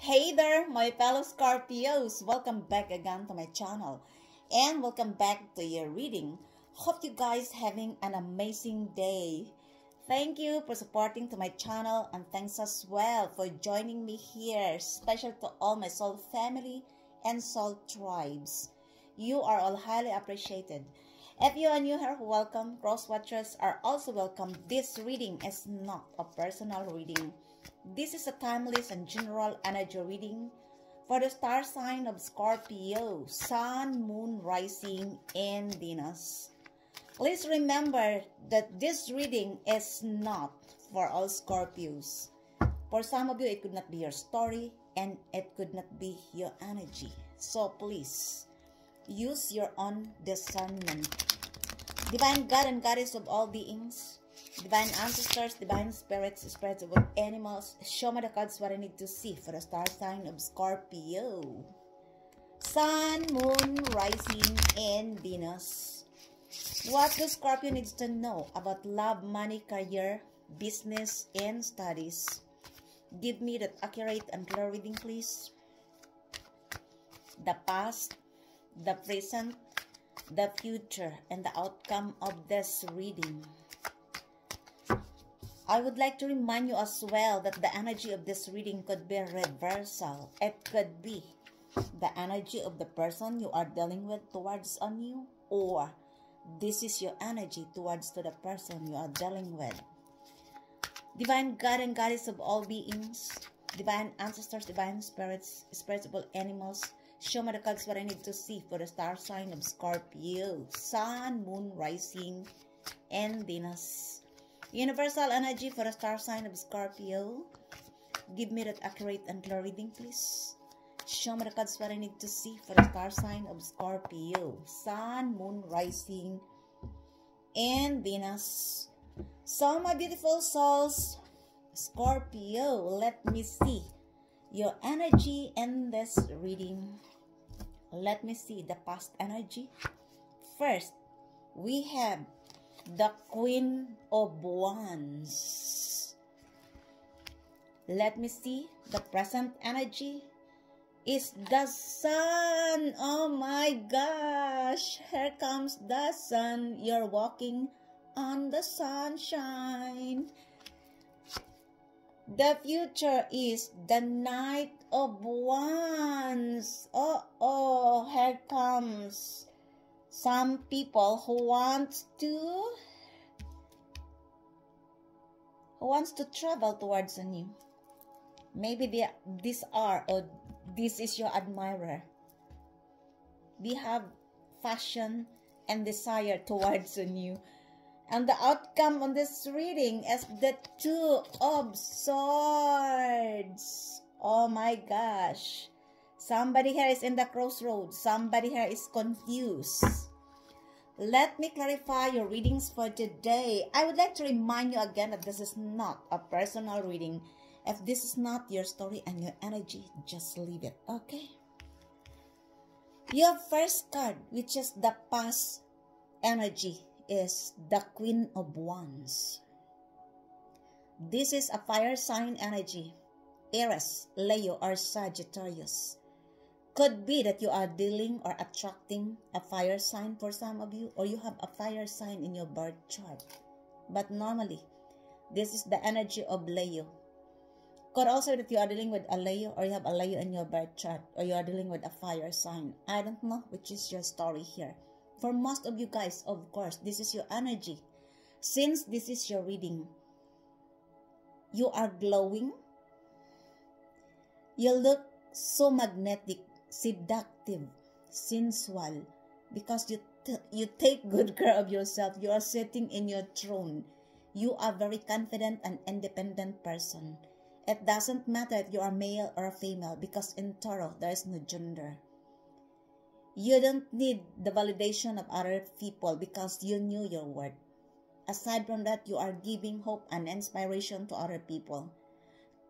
Hey there, my fellow Scorpios! Welcome back again to my channel and welcome back to your reading. Hope you guys having an amazing day. Thank you for supporting to my channel and thanks as well for joining me here. Special to all my soul family and soul tribes. You are all highly appreciated. If you are new here, welcome. Cross watchers are also welcome. This reading is not a personal reading. This is a timeless and general energy reading for the star sign of Scorpio, Sun, Moon, Rising, and Venus. Please remember that this reading is not for all Scorpios. For some of you, it could not be your story and it could not be your energy. So please, use your own discernment. Divine God and Goddess of all beings, divine ancestors, divine spirits, spirits of animals, show me the cards what I need to see for the star sign of Scorpio. Sun, Moon, Rising, and Venus. What does Scorpio needs to know about love, money, career, business, and studies? Give me that accurate and clear reading, please. The past, the present, the future, and the outcome of this reading. I would like to remind you as well that the energy of this reading could be a reversal. It could be the energy of the person you are dealing with towards on you, or this is your energy towards to the person you are dealing with. Divine God and Goddess of all beings, divine ancestors, divine spirits, spirits of all animals, show me the cards what I need to see for the star sign of Scorpio, Sun, Moon, Rising, and Venus. Universal energy for the star sign of Scorpio. Give me that accurate and clear reading, please. Show me the cards what I need to see for the star sign of Scorpio, Sun, Moon, Rising, and Venus. So my beautiful souls, Scorpio, let me see your energy in this reading. Let me see the past energy. First, we have the Queen of Wands. Let me see the present energy is the Sun. Oh my gosh, here comes the Sun. You're walking on the sunshine. The future is the Knight of Wands. Oh, here comes some people who wants to travel towards a new. Maybe this is your admirer. We have passion and desire towards a new. And the outcome on this reading is the Two of Swords. Oh my gosh. Somebody here is in the crossroads. Somebody here is confused. Let me clarify your readings for today. I would like to remind you again that this is not a personal reading. If this is not your story and your energy, just leave it, okay? Your first card, which is the past energy, is the Queen of Wands. This is a fire sign energy. Aries, Leo, or Sagittarius. Could be that you are dealing or attracting a fire sign for some of you, or you have a fire sign in your birth chart. But normally, this is the energy of Leo. Could also that you are dealing with a Leo, or you have a Leo in your birth chart, or you are dealing with a fire sign. I don't know which is your story here. For most of you guys, of course, this is your energy. Since this is your reading, you are glowing. You look so magnetic, seductive, sensual, because you take good care of yourself. You are sitting in your throne. You are very confident and independent person. It doesn't matter if you are male or female, because in Tauro, there is no gender. You don't need the validation of other people because you knew your worth. Aside from that, you are giving hope and inspiration to other people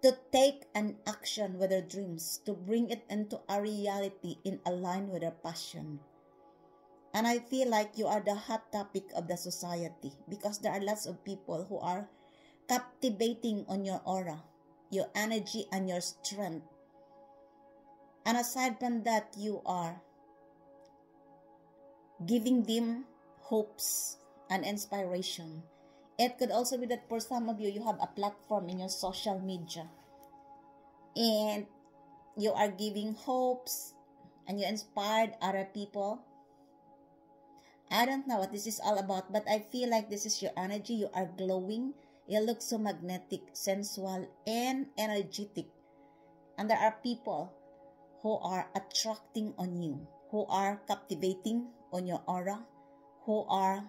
to take an action with their dreams, to bring it into a reality in line with their passion. And I feel like you are the hot topic of the society because there are lots of people who are captivating on your aura, your energy, and your strength. And aside from that, you are giving them hopes and inspiration. It could also be that for some of you, you have a platform in your social media and you are giving hopes and you inspired other people. I don't know what this is all about, but I feel like this is your energy. You are glowing. You look so magnetic, sensual, and energetic. And there are people who are attracting on you, who are captivating on your aura, who are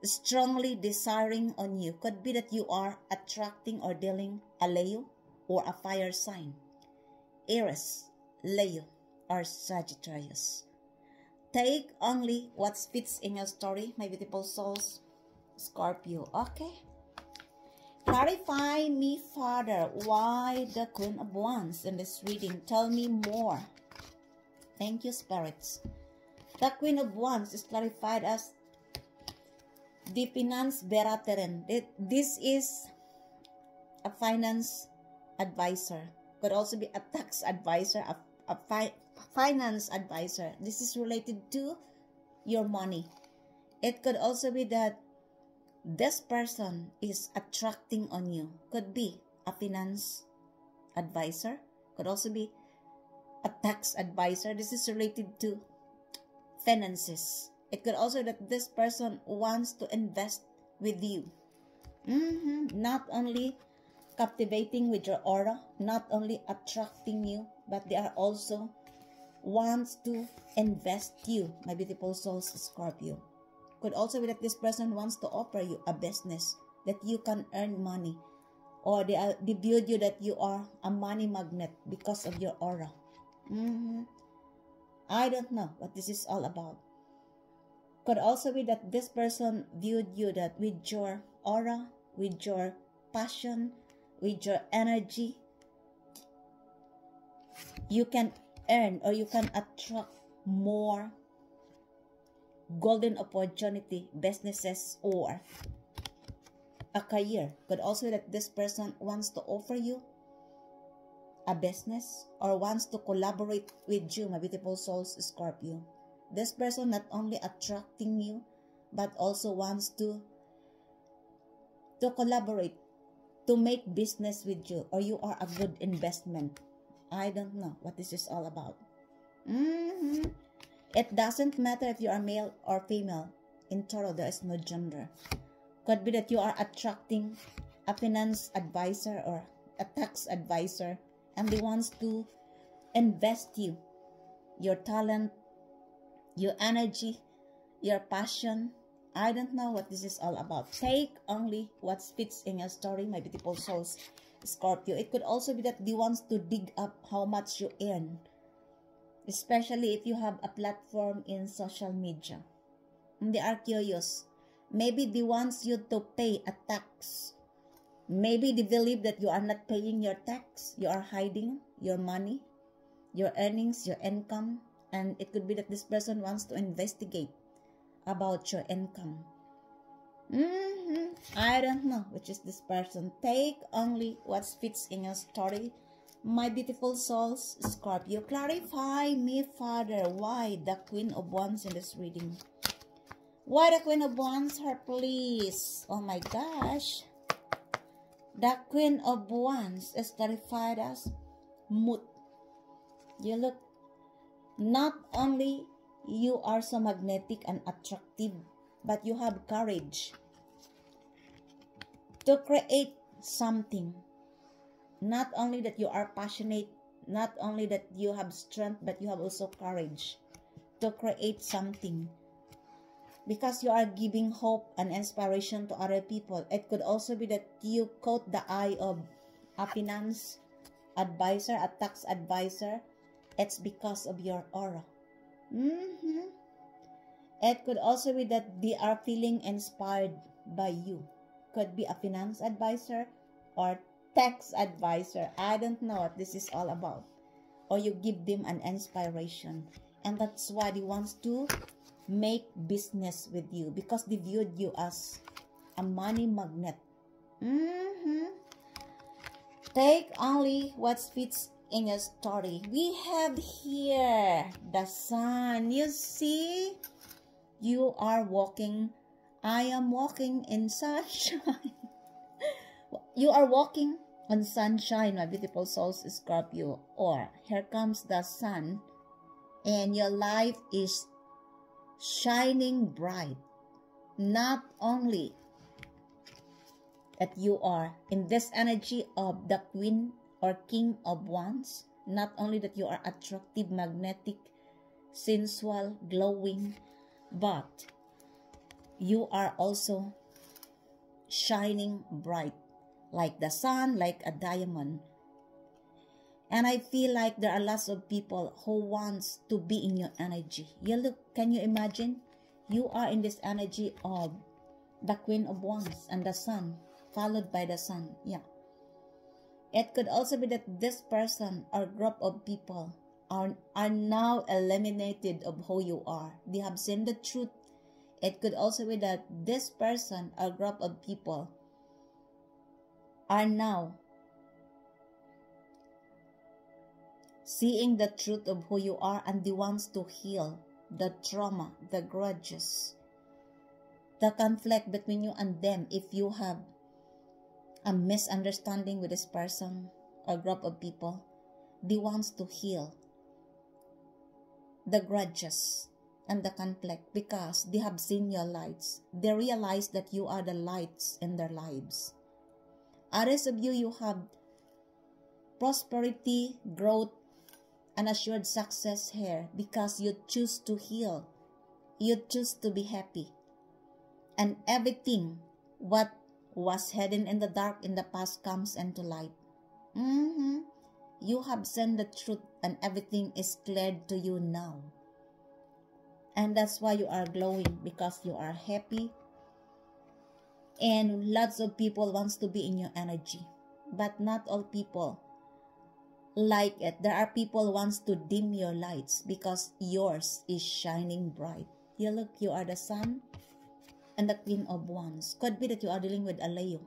strongly desiring on you. Could be that you are attracting or dealing a Leo or a fire sign, Aries, Leo, or Sagittarius. Take only what fits in your story, my beautiful souls. Scorpio, okay? Clarify me further. Why the Queen of Wands in this reading? Tell me more. Thank you, spirits. The Queen of Wands is clarified as the finance beraterin. This is a finance advisor. Could also be a tax advisor, a finance advisor. This is related to your money. It could also be that this person is attracting on you. Could be a finance advisor. Could also be a tax advisor. This is related to finances. It could also be that this person wants to invest with you. Not only captivating with your aura, not only attracting you, but they are also wants to invest you, my beautiful souls, Scorpio. Could also be that this person wants to offer you a business that you can earn money, or they viewed you that you are a money magnet because of your aura. I don't know what this is all about. Could also be that this person viewed you that with your aura, with your passion, with your energy, you can earn or you can attract more golden opportunity, businesses, or a career. Could also be that this person wants to offer you a business or wants to collaborate with you, my beautiful souls, Scorpio. This person not only attracting you, but also wants to collaborate, to make business with you, or you are a good investment. I don't know what this is all about. It doesn't matter if you are male or female. In Tauro, there is no gender. Could be that you are attracting a finance advisor or a tax advisor, and they wants to invest you, your talent, your energy, your passion. I don't know what this is all about. Take only what fits in your story, my beautiful souls, Scorpio. It could also be that they wants to dig up how much you earn, especially if you have a platform in social media. And they are curious. Maybe they wants you to pay a tax. Maybe they believe that you are not paying your tax. You are hiding your money, your earnings, your income. And it could be that this person wants to investigate about your income. I don't know which is this person. Take only what fits in your story, my beautiful souls, Scorpio. Clarify me further. Why the Queen of Wands in this reading? Why the Queen of Wands, her please? Oh my gosh. The Queen of Wands is clarified as mood. You look, not only you are so magnetic and attractive, but you have courage to create something. Not only that you are passionate, not only that you have strength, but you have also courage to create something, because you are giving hope and inspiration to other people. It could also be that you caught the eye of a finance advisor, a tax advisor. It's because of your aura. It could also be that they are feeling inspired by you. Could be a finance advisor or tax advisor. I don't know what this is all about. Or you give them an inspiration. And that's why they want to make business with you, because they viewed you as a money magnet. Take only what fits in your story. We have here the sun. You see, you are walking. I am walking in sunshine. You are walking on sunshine, my beautiful souls, Scorpio. Or here comes the sun, and your life is shining bright. Not only that you are in this energy of the Queen or King of Wands, not only that you are attractive, magnetic, sensual, glowing, but you are also shining bright like the sun, like a diamond. And I feel like there are lots of people who wants to be in your energy. You look, can you imagine? You are in this energy of the Queen of Wands and the sun, followed by the sun. Yeah. It could also be that this person or group of people are now eliminated of who you are. They have seen the truth. It could also be that this person or group of people are now seeing the truth of who you are, and they wants to heal the trauma, the grudges, the conflict between you and them. If you have a misunderstanding with this person or group of people, they wants to heal the grudges and the conflict because they have seen your lights. They realize that you are the lights in their lives. Others of you, you have prosperity, growth, and assured success here because you choose to heal. You choose to be happy. And everything what was hidden in the dark in the past comes into light. You have seen the truth and everything is cleared to you now. And that's why you are glowing, because you are happy. And lots of people wants to be in your energy. But not all people like it. There are people who wants to dim your lights because yours is shining bright. You look, you are the sun and the Queen of Wands. Could be that you are dealing with a Leo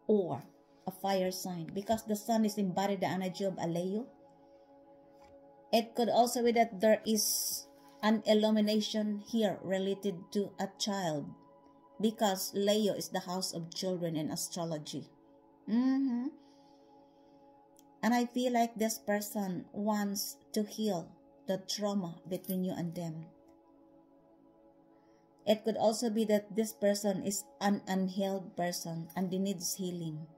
or a fire sign because the sun is embodied the energy of a Leo. It could also be that there is an illumination here related to a child because Leo is the house of children in astrology. And I feel like this person wants to heal the trauma between you and them. It could also be that this person is an unhealed person and they needs healing.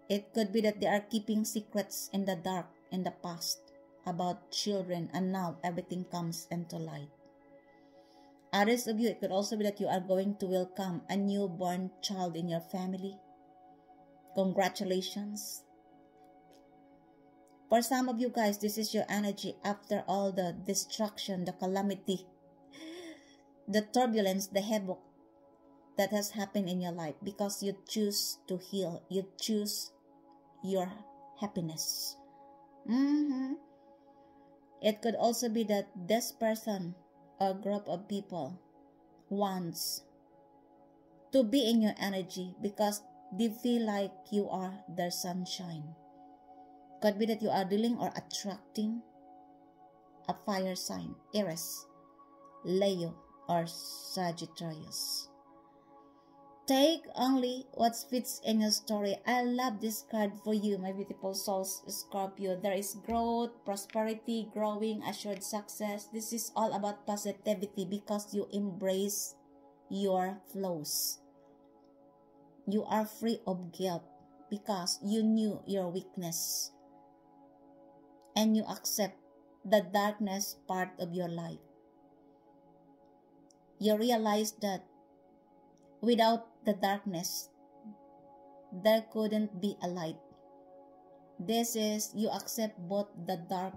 It could be that they are keeping secrets in the dark in the past about children, and now everything comes into light. Others of you, it could also be that you are going to welcome a newborn child in your family. Congratulations. For some of you guys, this is your energy after all the destruction, the calamity, the turbulence, the havoc that has happened in your life, because you choose to heal. You choose your happiness. It could also be that this person or group of people wants to be in your energy because they feel like you are their sunshine. Could be that you are dealing or attracting a fire sign, Aries, Leo, or Sagittarius. Take only what fits in your story. I love this card for you, my beautiful souls, Scorpio. There is growth, prosperity, growing, assured success. This is all about positivity because you embrace your flaws. You are free of guilt because you knew your weakness and you accept the darkness part of your life. You realize that without the darkness, there couldn't be a light. This is, you accept both the dark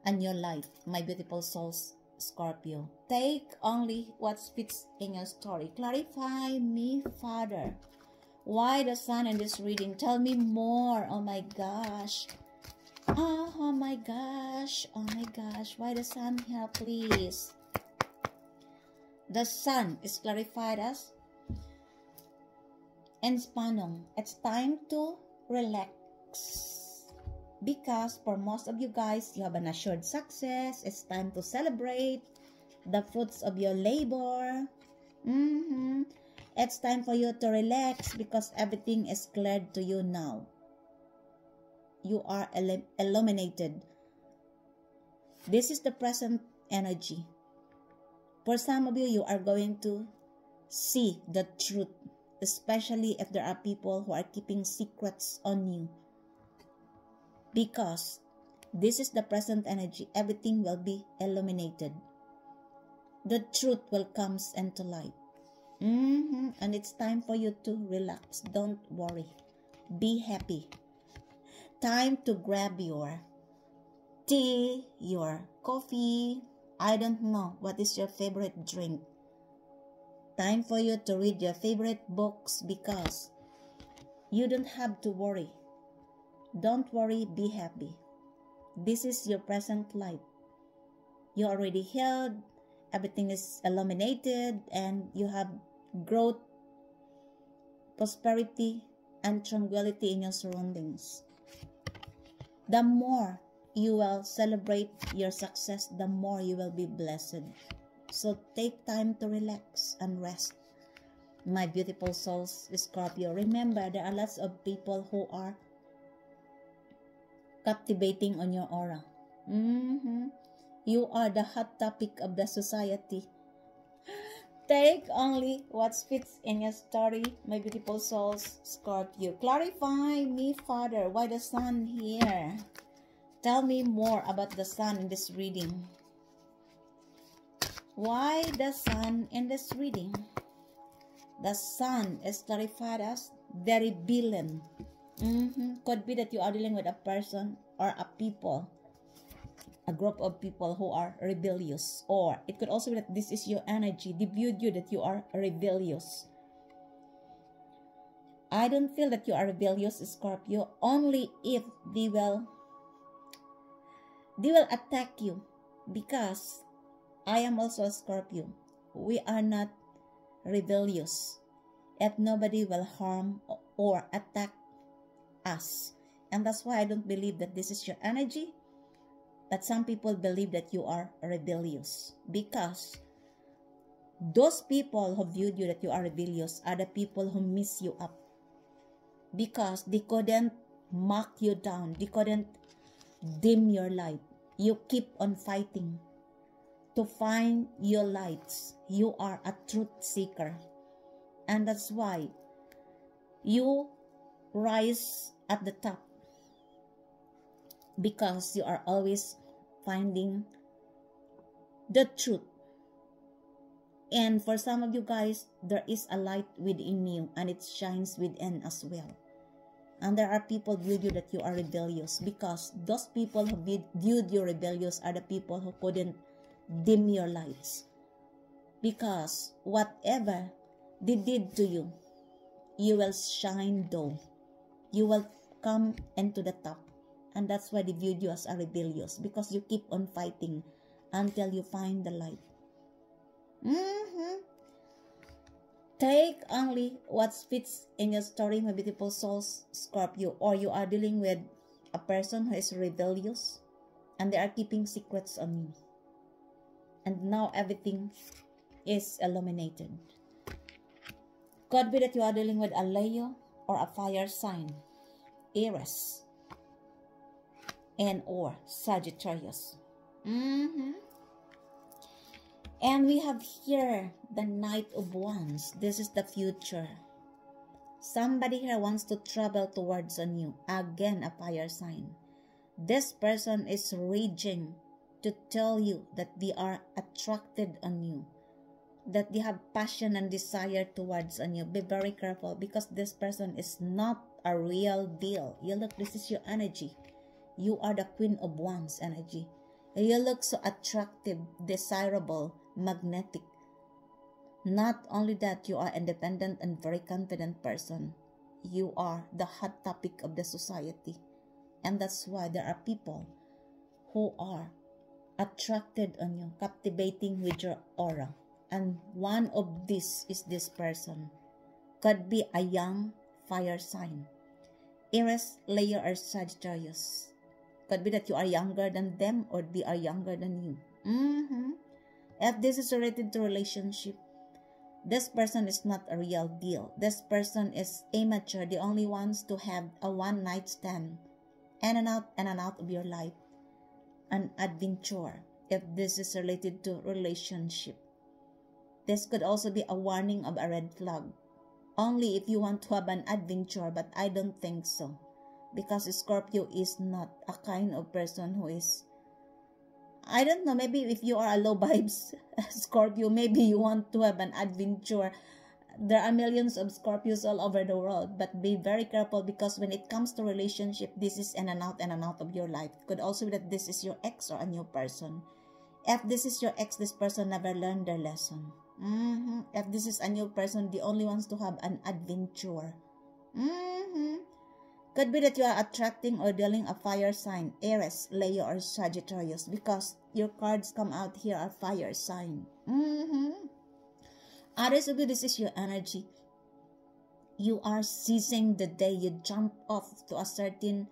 and your light, my beautiful souls, Scorpio. Take only what fits in your story. Clarify me, Father. Why the sun in this reading? Tell me more. Oh my gosh. Oh my gosh. Oh my gosh. Why the sun here, please? The sun is clarified as and Spanong, it's time to relax. Because for most of you guys, you have an assured success. It's time to celebrate the fruits of your labor. It's time for you to relax because everything is cleared to you now. You are illuminated. This is the present energy. For some of you, you are going to see the truth, especially if there are people who are keeping secrets on you. Because this is the present energy, everything will be illuminated. The truth will come into light. And it's time for you to relax. Don't worry. Be happy. Time to grab your tea, your coffee. I don't know what is your favorite drink. Time for you to read your favorite books because you don't have to worry. Don't worry, be happy. This is your present life. You already healed, everything is illuminated, and you have growth, prosperity, and tranquility in your surroundings. The more you will celebrate your success, the more you will be blessed. So take time to relax and rest. My beautiful souls, Scorpio, remember there are lots of people who are captivating on your aura. You are the hot topic of the society. Take only what fits in your story, my beautiful souls, Scorpio. Clarify me, Father, why the sun here? Tell me more about the sun in this reading. Why the sun in this reading? The sun is clarified as the rebellion. Could be that you are dealing with a person or a people, a group of people who are rebellious, or it could also be that this is your energy, they viewed you that you are rebellious. I don't feel that you are rebellious, Scorpio, only if they will attack you, because I am also a Scorpio. We are not rebellious if nobody will harm or attack us. And that's why I don't believe that this is your energy. But some people believe that you are rebellious, because those people who viewed you that you are rebellious are the people who mess you up, because they couldn't mark you down, they couldn't dim your light. You keep on fighting to find your lights. You are a truth seeker, and that's why you rise at the top, because you are always finding the truth. And for some of you guys, there is a light within you, and it shines within as well. And there are people who view you that you are rebellious, because those people who viewed you rebellious are the people who couldn't dim your lights. Because whatever they did to you, you will shine though. You will come into the top. And that's why they viewed you as a rebellious, because you keep on fighting until you find the light. Take only what fits in your story, my beautiful souls, Scorpio. Or you are dealing with a person who is rebellious and they are keeping secrets on you. And now everything is illuminated. Could be that you are dealing with a Leo or a fire sign, Aries, and or Sagittarius. And we have here the Knight of Wands. This is the future. Somebody here wants to travel towards on you. Again, a fire sign. This person is raging to tell you that they are attracted on you, that they have passion and desire towards on you. Be very careful, because this person is not a real deal. You look, this is your energy. You are the Queen of Wands energy. You look so attractive, desirable, magnetic. Not only that, you are independent and very confident person. You are the hot topic of the society. And that's why there are people who are attracted on you, captivating with your aura. And one of these is this person. Could be a young fire sign. Aries, Leo, or Sagittarius. Could be that you are younger than them or they are younger than you. If this is related to relationship, this person is not a real deal. This person is immature. They only wants to have a one-night stand. In and out of your life. An adventure. If this is related to relationship. This could also be a warning of a red flag. Only if you want to have an adventure, but I don't think so. Because Scorpio is not a kind of person who is, I don't know, maybe if you are a low vibes Scorpio, maybe you want to have an adventure. There are millions of Scorpios all over the world, but be very careful because when it comes to relationship, this is in and out of your life. It could also be that this is your ex or a new person. If this is your ex, this person never learned their lesson. If this is a new person, they only wants to have an adventure. Could be that you are attracting or dealing a fire sign, Aries, Leo, or Sagittarius, because your cards come out here are fire sign. Others of you, this is your energy. You are seizing the day. You jump off to a certain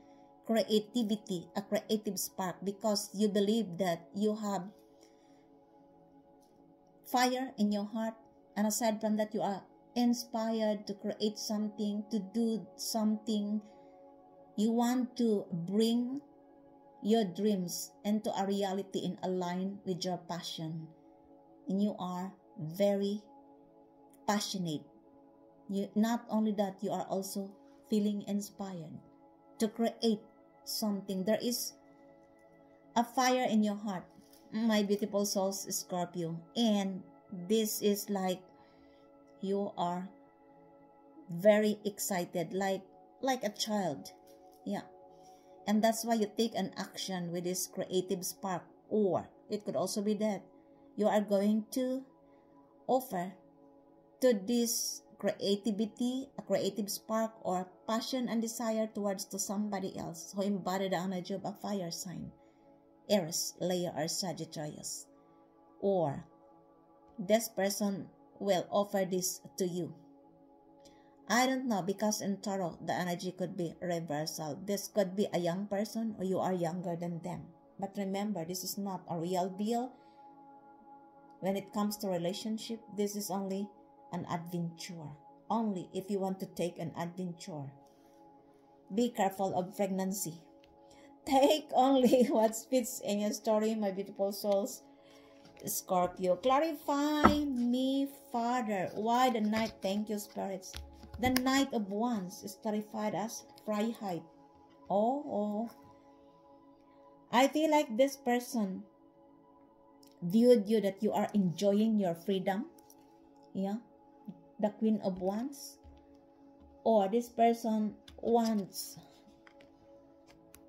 creativity, a creative spark, because you believe that you have fire in your heart, and aside from that, you are inspired to create something, to do something. You want to bring your dreams into a reality in align with your passion, and you are very passionate. You not only that, you are also feeling inspired to create something. There is a fire in your heart, my beautiful souls, Scorpio, and this is like you are very excited, like a child. Yeah, and that's why you take an action with this creative spark. Or it could also be that you are going to offer to this creativity, a creative spark or passion and desire towards to somebody else who embody the energy of a fire sign, Aries, Leo, or Sagittarius. Or this person will offer this to you. I don't know, because in Tarot, the energy could be reversal. This could be a young person or you are younger than them. But remember, this is not a real deal. When it comes to relationship, this is only an adventure. Only if you want to take an adventure. Be careful of pregnancy. Take only what fits in your story, my beautiful souls, Scorpio. Clarify me, Father. Why the Knight? Thank you, spirits. The Knight of Wands is clarified as Freiheit. Oh. I feel like this person viewed you that you are enjoying your freedom. Yeah. The Queen of Wands. Or this person wants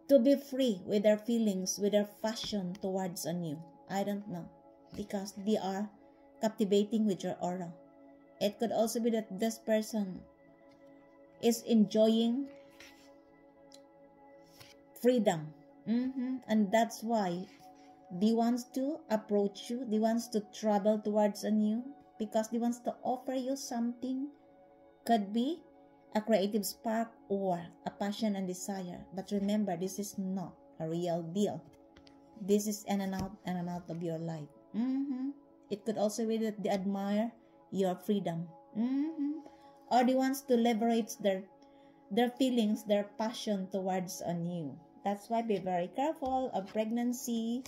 to be free with their feelings, with their passion towards you. I don't know. Because they are captivating with your aura. It could also be that this person is enjoying freedom. And that's why they wants to approach you. They wants to travel towards you because they wants to offer you something. Could be a creative spark or a passion and desire. But remember, this is not a real deal. This is in and out of your life. It could also be that they admire your freedom. Or they wants to leverage their feelings, their passion towards you. That's why be very careful of pregnancy.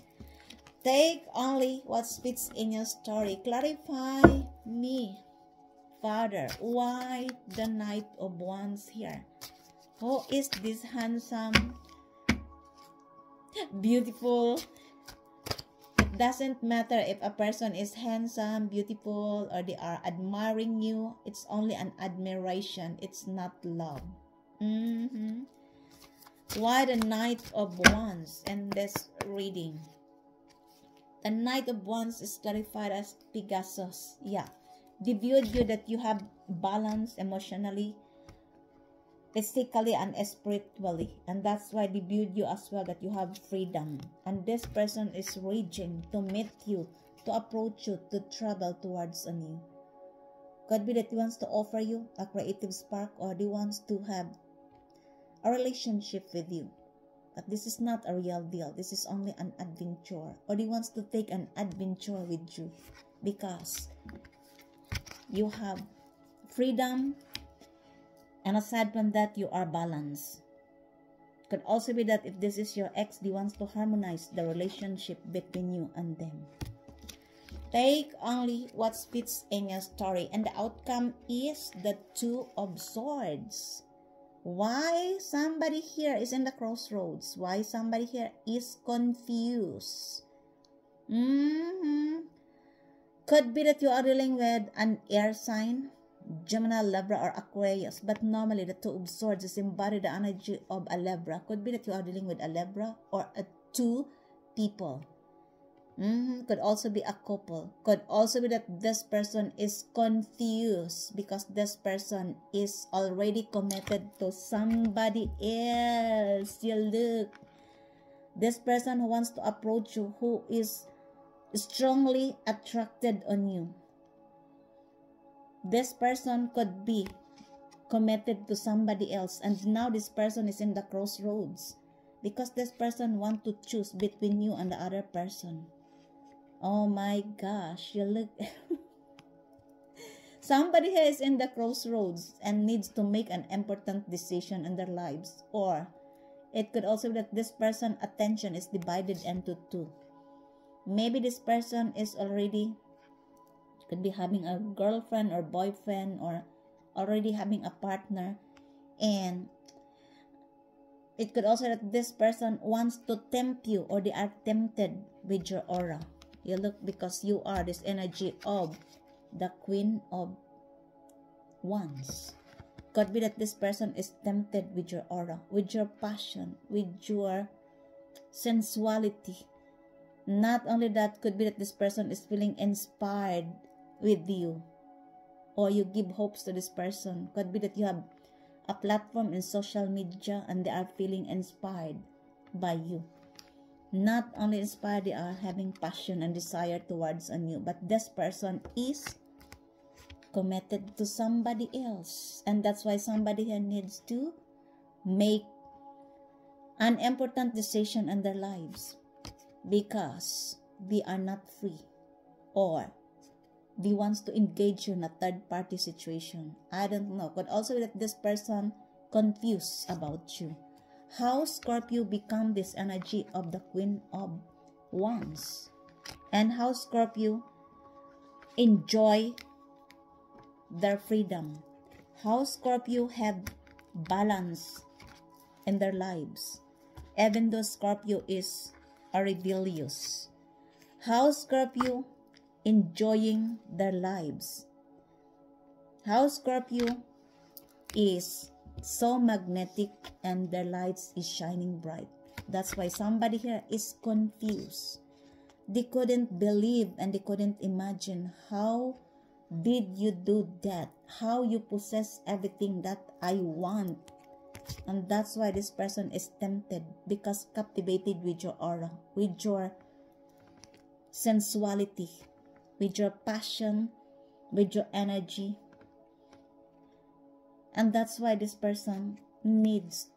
Take only what fits in your story. Clarify me, Father. Why the Knight of Wands here? Who is this handsome, beautiful? It doesn't matter if a person is handsome, beautiful, or they are admiring you. It's only an admiration. It's not love. Why the Knight of Wands in this reading? The Knight of Wands is clarified as Pegasus. Yeah. They viewed you that you have balance emotionally, physically, and spiritually. And that's why they viewed you as well that you have freedom. And this person is raging to meet you, to approach you, to travel towards you. Could be that he wants to offer you a creative spark, or he wants to have a relationship with you. But this is not a real deal. This is only an adventure. Or he wants to take an adventure with you because you have freedom, and aside from that, you are balanced. Could also be that if this is your ex, he wants to harmonize the relationship between you and them. Take only what fits in your story, and the outcome is the Two of Swords. Why somebody here is in the crossroads? Why somebody here is confused? Could be that you are dealing with an air sign, Gemini, Libra, or Aquarius. But normally, the Two of Swords is embodied the energy of a Libra. Could be that you are dealing with a Libra or two people. Could also be a couple. Could also be that this person is confused because this person is already committed to somebody else. You look. This person who wants to approach you, who is strongly attracted on you. This person could be committed to somebody else, and now this person is in the crossroads because this person wants to choose between you and the other person. Oh my gosh, you look. Somebody here is in the crossroads and needs to make an important decision in their lives. Or it could also be that this person's attention is divided into two. Maybe this person is already, could be having a girlfriend or boyfriend, or already having a partner. And it could also be that this person wants to tempt you, or they are tempted with your aura. You look, because you are this energy of the Queen of Wands. Could be that this person is tempted with your aura, with your passion, with your sensuality. Not only that, could be that this person is feeling inspired with you, or you give hopes to this person. Could be that you have a platform in social media and they are feeling inspired by you. Not only inspired, they are having passion and desire towards on you. But this person is committed to somebody else. And that's why somebody here needs to make an important decision in their lives. Because they are not free. Or they want to engage you in a third-party situation. I don't know. Could also be that this person confused about you. How Scorpio become this energy of the Queen of Wands, and how Scorpio enjoy their freedom, how Scorpio have balance in their lives, even though Scorpio is a rebellious, how Scorpio enjoying their lives, how Scorpio is so magnetic and their lights is shining bright. That's why somebody here is confused. They couldn't believe and they couldn't imagine, how did you do that? How you possess everything that I want? And that's why this person is tempted, because captivated with your aura, with your sensuality, with your passion, with your energy. And that's why this person needs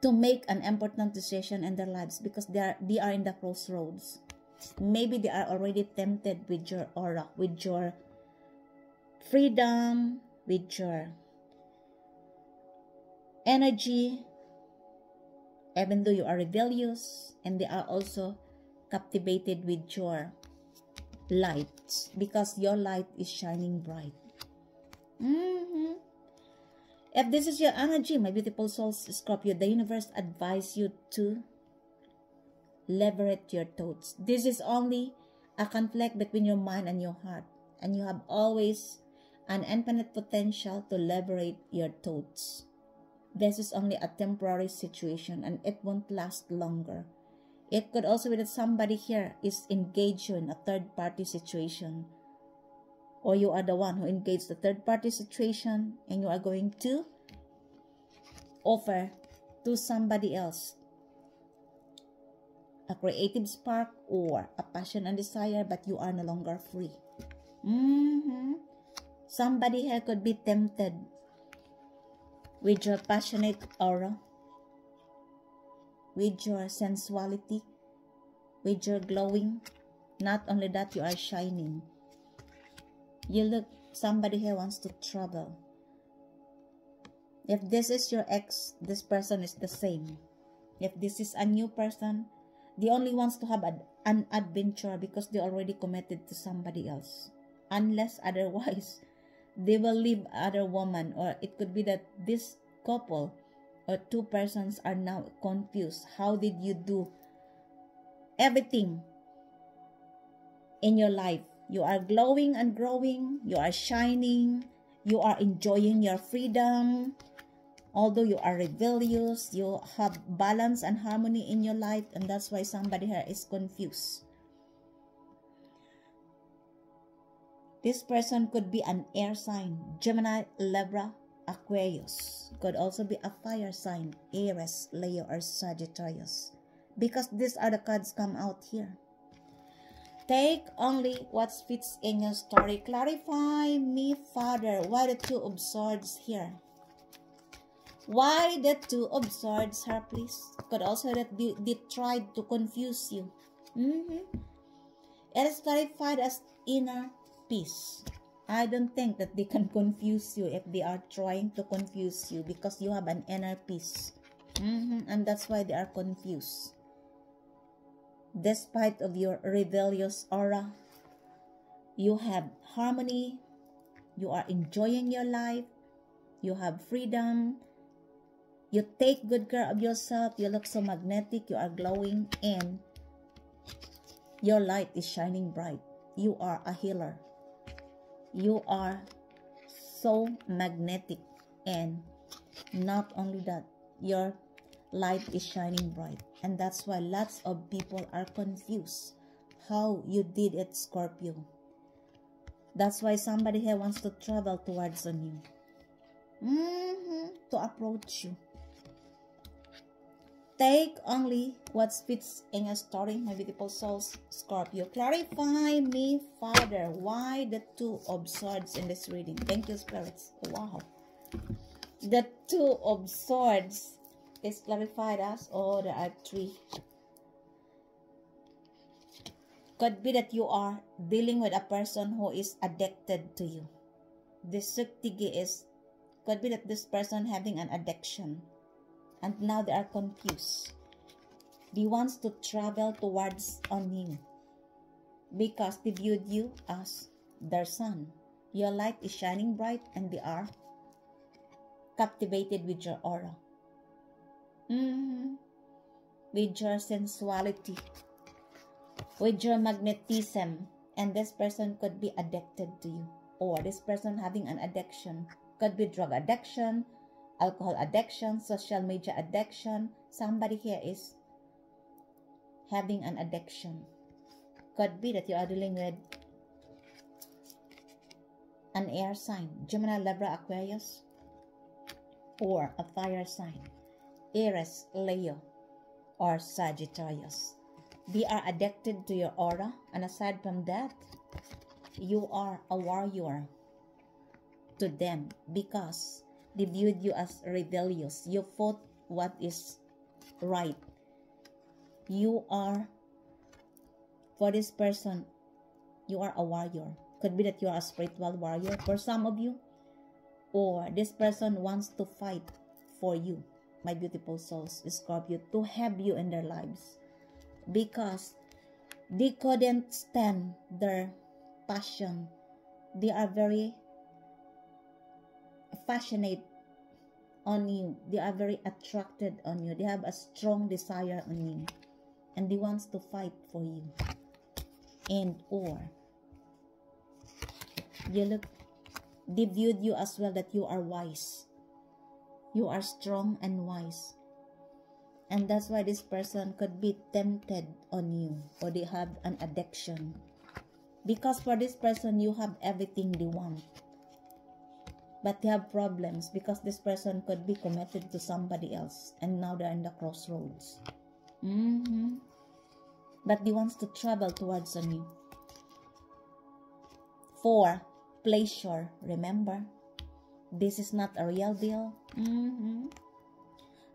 to make an important decision in their lives, because they are in the crossroads. Maybe they are already tempted with your aura, with your freedom, with your energy, even though you are rebellious, and they are also captivated with your light, because your light is shining bright. If this is your energy, my beautiful souls, Scorpio, the universe advises you to liberate your thoughts. This is only a conflict between your mind and your heart, and you have always an infinite potential to liberate your thoughts. This is only a temporary situation and it won't last longer. It could also be that somebody here is engaged in a third-party situation, or you are the one who engaged the third-party situation and you are going to offer to somebody else a creative spark or a passion and desire, but you are no longer free. Somebody here could be tempted with your passionate aura, with your sensuality, with your glowing. Not only that, you are shining. You look, somebody here wants to travel. If this is your ex, this person is the same. If this is a new person, they only wants to have an adventure because they already committed to somebody else. Unless otherwise, they will leave other woman, or it could be that this couple or two persons are now confused. How did you do everything in your life? You are glowing and growing, you are shining, you are enjoying your freedom. Although you are rebellious, you have balance and harmony in your life, and that's why somebody here is confused. This person could be an air sign, Gemini, Libra, Aquarius. Could also be a fire sign, Aries, Leo, or Sagittarius. Because these are the cards come out here. Take only what fits in your story. Clarify me, Father, why the Two of Swords here? Why the Two of Swords here, please? Could also that they tried to confuse you. It is clarified as inner peace. I don't think that they can confuse you if they are trying to confuse you, because you have an inner peace. And that's why they are confused. Despite of your rebellious aura, you have harmony, you are enjoying your life, you have freedom, you take good care of yourself, you look so magnetic, you are glowing, and your light is shining bright. You are a healer. You are so magnetic, and not only that, your light is shining bright. And that's why lots of people are confused how you did it, Scorpio. That's why somebody here wants to travel towards on you, to approach you. Take only what fits in your story, my beautiful souls, Scorpio. Clarify me, Father, why the Two of Swords in this reading? Thank you, spirits. Wow. The Two of Swords is clarified as, oh, there are three. Could be that you are dealing with a person who is addicted to you. This Suktigi is, could be that this person having an addiction, and now they are confused. They wants to travel towards on you because they viewed you as their son. Your light is shining bright, and they are captivated with your aura. With your sensuality, with your magnetism, and this person could be addicted to you, or this person having an addiction. Could be drug addiction, alcohol addiction, social media addiction. Somebody here is having an addiction. Could be that you are dealing with an air sign, Gemini, Libra, Aquarius, or a fire sign, Aries, Leo, or Sagittarius. They are addicted to your aura, and aside from that, you are a warrior to them because they viewed you as rebellious. You fought what is right. You are, for this person, you are a warrior. Could be that you are a spiritual warrior for some of you, or this person wants to fight for you, my beautiful souls, Scorpio, to have you in their lives because they couldn't stand their passion. They are very passionate on you. They are very attracted on you. They have a strong desire on you, and they wants to fight for you. And or you look, they viewed you as well that you are wise. You are strong and wise. And that's why this person could be tempted on you, or they have an addiction. Because for this person, you have everything they want. But they have problems because this person could be committed to somebody else, and now they're in the crossroads. But they wants to travel towards on you. for pleasure. Remember, this is not a real deal.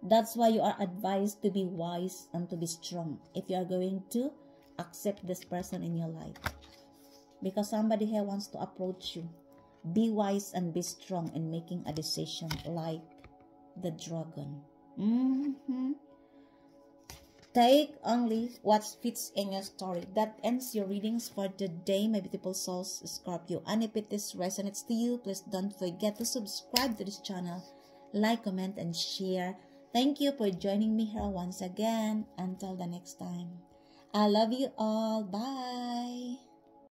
That's why you are advised to be wise and to be strong if you are going to accept this person in your life. Because somebody here wants to approach you. Be wise and be strong in making a decision like the dragon. Take only what fits in your story. That ends your readings for today, my beautiful souls, Scorpio. And if this resonates to you, please don't forget to subscribe to this channel, like, comment, and share. Thank you for joining me here once again. Until the next time. I love you all. Bye.